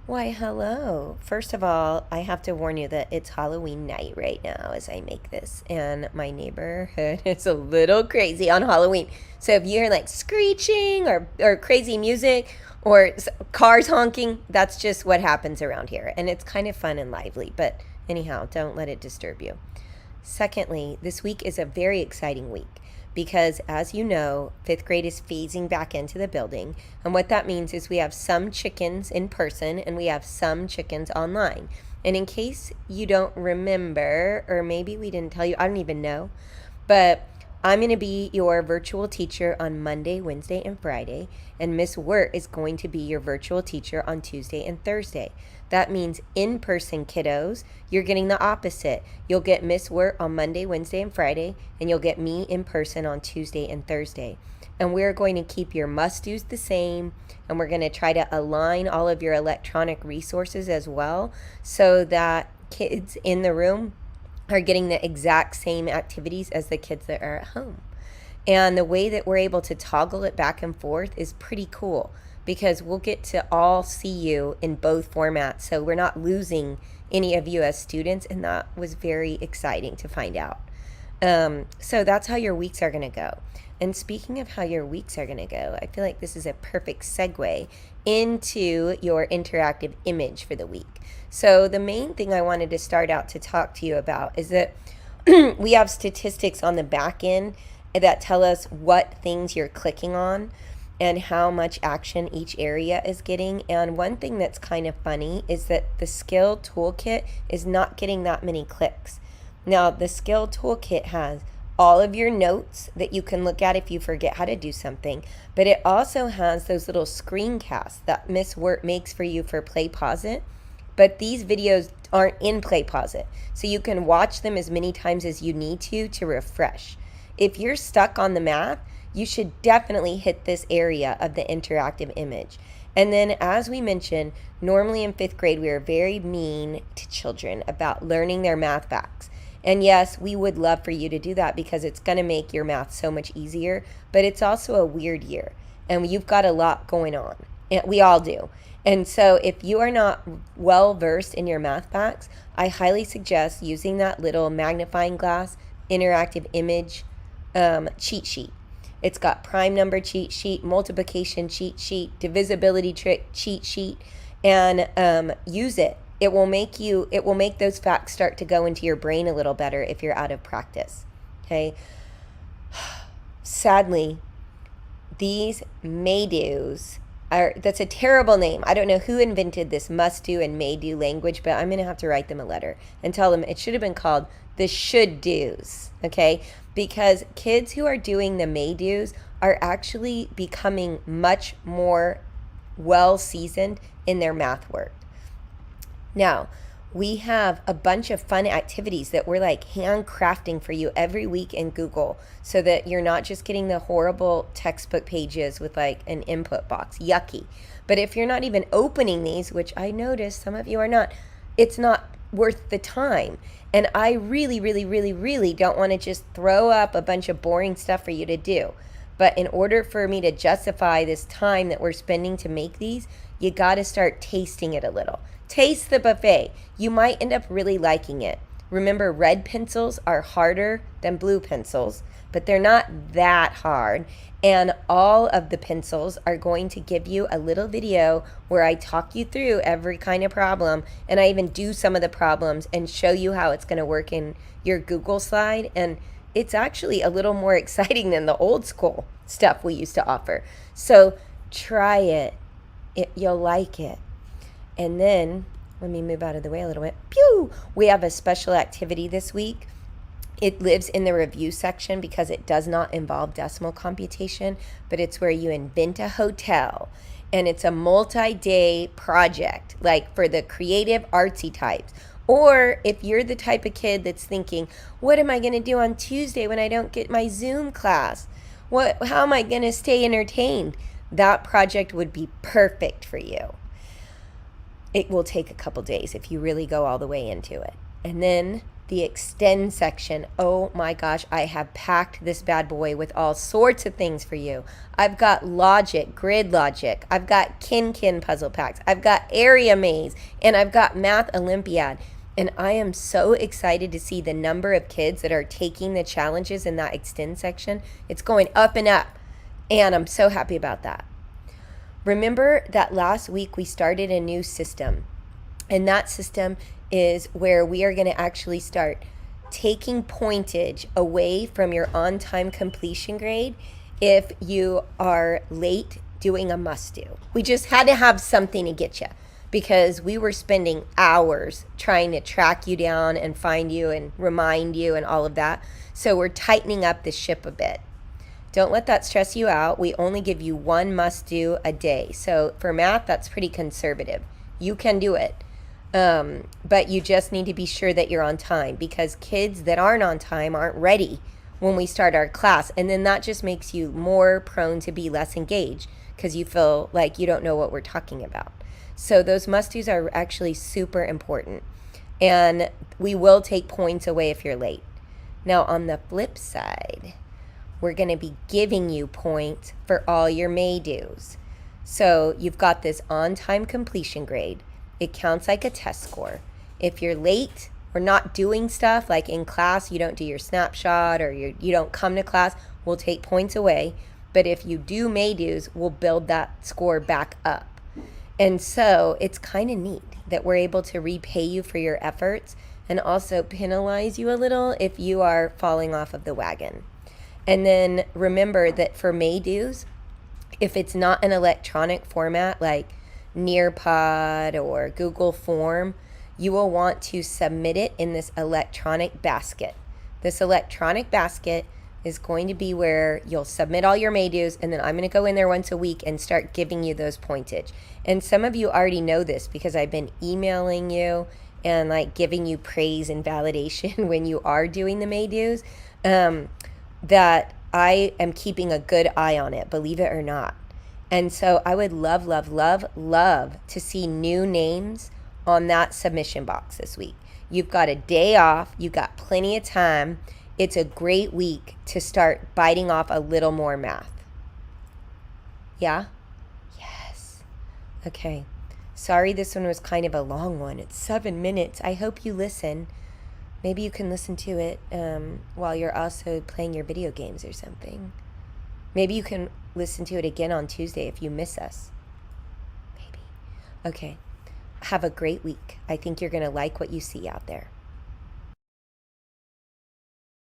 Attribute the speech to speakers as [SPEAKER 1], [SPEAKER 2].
[SPEAKER 1] Why, hello. First of all, I have to warn you that it's Halloween night right now as I make this, and my neighborhood is a little crazy on Halloween. So if you hear like screeching or crazy music or cars honking, that's just what happens around here. And it's kind of fun and lively, but anyhow, don't let it disturb you. Secondly, this week is a very exciting week because, as you know, fifth grade is phasing back into the building. And what that means is we have some chickens in person and we have some chickens online. And in case you don't remember, or maybe we didn't tell you, I don't even know, but I'm going to be your virtual teacher on Monday, Wednesday, and Friday, and Miss Wirt is going to be your virtual teacher on Tuesday and Thursday. That means in-person kiddos, you're getting the opposite. You'll get Miss Wirt on Monday, Wednesday, and Friday, and you'll get me in person on Tuesday and Thursday. And we're going to keep your must-dos the same, and we're going to try to align all of your electronic resources as well so that kids in the room are getting the exact same activities as the kids that are at home. And the way that we're able to toggle it back and forth is pretty cool because we'll get to all see you in both formats. So we're not losing any of you as students, and that was very exciting to find out. So that's how your weeks are going to go. And speaking of how your weeks are going to go, I feel like this is a perfect segue into your interactive image for the week. So the main thing I wanted to start out to talk to you about is that we have statistics on the back end that tell us what things you're clicking on and how much action each area is getting. And one thing that's kind of funny is that the skill toolkit is not getting that many clicks. Now, the skill toolkit has all of your notes that you can look at if you forget how to do something, but it also has those little screencasts that Miss Wirt makes for you for Play Pause It. But these videos aren't in Play Pause It, so you can watch them as many times as you need to refresh. If you're stuck on the math, you should definitely hit this area of the interactive image. And then, as we mentioned, normally in fifth grade, we are very mean to children about learning their math facts. And yes, we would love for you to do that because it's going to make your math so much easier, but it's also a weird year, and you've got a lot going on. And we all do. And so if you are not well versed in your math facts, I highly suggest using that little magnifying glass interactive image cheat sheet. It's got prime number cheat sheet, multiplication cheat sheet, divisibility trick cheat sheet, and use it. It will make those facts start to go into your brain a little better if you're out of practice. Okay. Sadly, these may-dos that's a terrible name. I don't know who invented this must-do and may-do language, but I'm going to have to write them a letter and tell them it should have been called the should-dos, okay? Because kids who are doing the may-dos are actually becoming much more well-seasoned in their math work. Now, we have a bunch of fun activities that we're like handcrafting for you every week in Google so that you're not just getting the horrible textbook pages with like an input box. Yucky. But if you're not even opening these, which I noticed some of you are not, it's not worth the time. And I really, really, really, really don't want to just throw up a bunch of boring stuff for you to do. But in order for me to justify this time that we're spending to make these, you got to start tasting it a little. Taste the buffet. You might end up really liking it. Remember, red pencils are harder than blue pencils, but they're not that hard. And all of the pencils are going to give you a little video where I talk you through every kind of problem, and I even do some of the problems and show you how it's going to work in your Google slide. And it's actually a little more exciting than the old school stuff we used to offer. So try it. You'll like it. And then, let me move out of the way a little bit. Pew! We have a special activity this week. It lives in the review section because it does not involve decimal computation, but it's where you invent a hotel. And it's a multi-day project, like for the creative artsy types. Or if you're the type of kid that's thinking, what am I going to do on Tuesday when I don't get my Zoom class? How am I going to stay entertained? That project would be perfect for you. It will take a couple days if you really go all the way into it. And then the extend section. Oh my gosh, I have packed this bad boy with all sorts of things for you. I've got logic, grid logic. I've got kin puzzle packs. I've got area maze, and I've got math Olympiad. And I am so excited to see the number of kids that are taking the challenges in that extend section. It's going up and up, and I'm so happy about that. Remember that last week we started a new system, and that system is where we are going to actually start taking pointage away from your on-time completion grade if you are late doing a must-do. We just had to have something to get you because we were spending hours trying to track you down and find you and remind you and all of that. So we're tightening up the ship a bit. Don't let that stress you out. We only give you one must-do a day. So for math, that's pretty conservative. You can do it. But you just need to be sure that you're on time, because kids that aren't on time aren't ready when we start our class. And then that just makes you more prone to be less engaged because you feel like you don't know what we're talking about. So those must-dos are actually super important. And we will take points away if you're late. Now, on the flip side, we're going to be giving you points for all your may-dos. So you've got this on-time completion grade. It counts like a test score. If you're late or not doing stuff, like in class, you don't do your snapshot or you don't come to class, we'll take points away. But if you do may-dos, we'll build that score back up. And so it's kind of neat that we're able to repay you for your efforts and also penalize you a little if you are falling off of the wagon. And then remember that for may-dos, if it's not an electronic format like Nearpod or Google Form, you will want to submit it in this electronic basket. This electronic basket is going to be where you'll submit all your may-dos, and then I'm going to go in there once a week and start giving you those pointage. And some of you already know this because I've been emailing you and like giving you praise and validation when you are doing the may-dos, that I am keeping a good eye on it, believe it or not. And so I would love, love, love, love to see new names on that submission box this week. You've got a day off. You've got plenty of time. It's a great week to start biting off a little more math. Yeah? Yes. Okay. Sorry this one was kind of a long one. It's 7 minutes. I hope you listen. Maybe you can listen to it while you're also playing your video games or something. Maybe you can listen to it again on Tuesday if you miss us. Maybe. Okay. Have a great week. I think you're going to like what you see out there.